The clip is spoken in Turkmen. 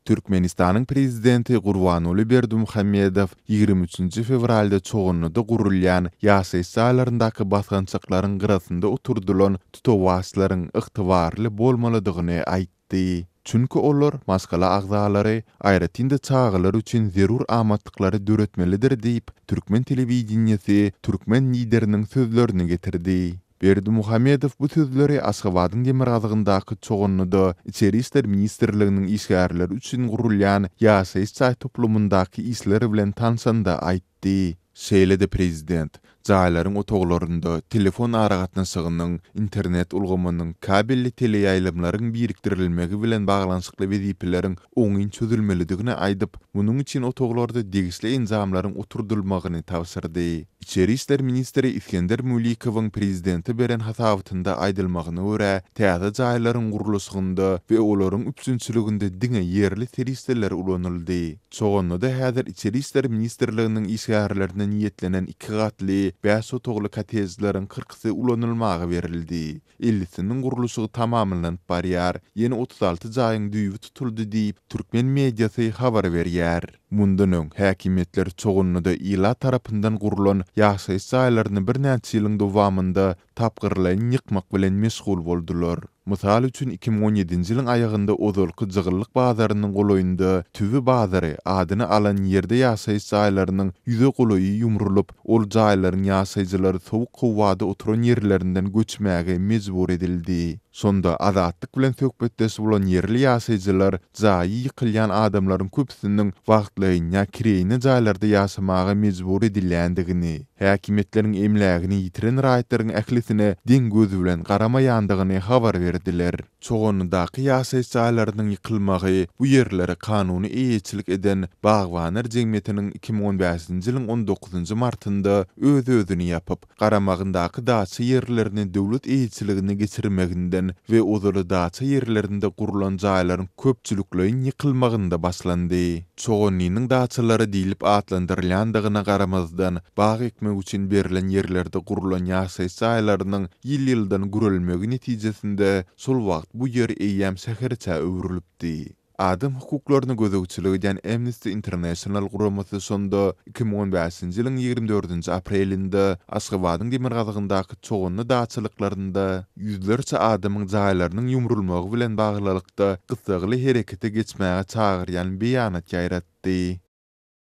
Türkmenistanyň prezidenti Gurbanuly Berdimuhammedow 23 fevralda çoğunluda gurulýan ýaşy saýlaryndaky basgançyklaryň gyrasynda oturdulan tutawaslaryň ygtybarly bolmalydygyny aýtdy. Çünki olar maskala agzalary aýratynda çağılar üçin zerur amatlyklary döretmelidir diýip Türkmen telewizionyasy Türkmen lideriniň sözlerini getirdi. Berdimuhammedow bu sözleri Aşgabatyň Demirgazygyndaky çoğunluda İçeri işler ministrliginiň işgärleri üçin gurulýan ýaşy saý toplumyndaky işleri bilen tanşanda aýtdy. Şeýledi prezident, jaýlaryň otoglarynda telefon aragatnaşygynyň, internet ulgamynyň, kabelli teleýaýlymlaryň birikdirilmegi bilen baglanşykly wezipeleriň oňyn çözülmelidigini aýdyp, munyň üçin otoglarda degisli enzamlaryň oturdylmagyny tawsyrdy. İçeri işler ministri İskender Mulikowyň prezidenti beren hasabynda aýdylmagyna görä, täze jaýlaryň gurulşygynda we olaryň üpsünçiliginde diňe ýerli teristler ulanyldy. Çoğunluda häzir İçeri işler ministrliginiň işgärlerinden niýetlenen 2 gatly 5 otogly kotejlaryň 40-sy ulanylmagy berildi. 50-siniň gurulşygy tamamlanyp barýar, ýeni 36 jaýyň düýbi tutuldy diýip Türkmen mediasy habar berýär. Mundan öň häkimetler çoğunluda ila tarapyndan gurulan ýaşy saýlaryny bir näçe ýylyň dowamında tapgyrlaryň ýykmak bilen meşgul boldular. Mysal üçin 2017-nji ýylyň aýagynda Ozolky jygyrlyk bazarynyň goloýunda Tübi bazary adyny alan ýerde ýaşy saýlarynyň ýüze goloýy ýumrulup, ol jaýlaryň ýaşaýjylary sowuk howada oturan ýerlerinden göçmäge mejbur edildi. Sonda azatlyk bilen söhbetdeş bolan ýerli ýaşaýjylar jaýy ýykylýan adamlaryň köpsiniň wagtlaryna kireýine jaýlarda ýaşamaga mejbur edilýändigini, häkimetleriň emlägini ýitiren raýatlaryň ählisine diň gözü bilen garamaýandygyny habar berdiler. Çoğunludaky ýaşaýyş jaýlarynyň ýykylmagy bu ýerlere kanuny eýetçilik eden Bagwanlar jemgyýetiniň 2015-nji ýylyň 19-njy martynda öz-özüni ýapyp, garamagyndaky daçy ýerlerini döwlet eýetçiligine geçirmeginden we ozaly daçy ýerlerinde gurulan jaýlaryň köpçülikleýin ýykylmagynda başlandy. Çoğunlygynyň daçylary diýilip atlandyrylýandygyna garamazdan bag ekmek üçin berilen ýerlerde gurulan ýaşaýyş jaýlarynyň ýyl-ýyldan gürelmegi netijesinde sol wagt bu ýer eýýäm säherçä öwrülipdi. Adam hukuklaryny gözegçiligi eden Amnesty International guramasy sonda 2015-nji ýylyň 24-nji aprelinde Aşgabatyň Demirgazygyndaky çoğunly daçylyklarynda ýüzlerçe adamyň jaýlarynyň ýumrulmagy bilen baglylykda gysgaly herekete geçmäge çagyrýan beýanat ýaýratdy.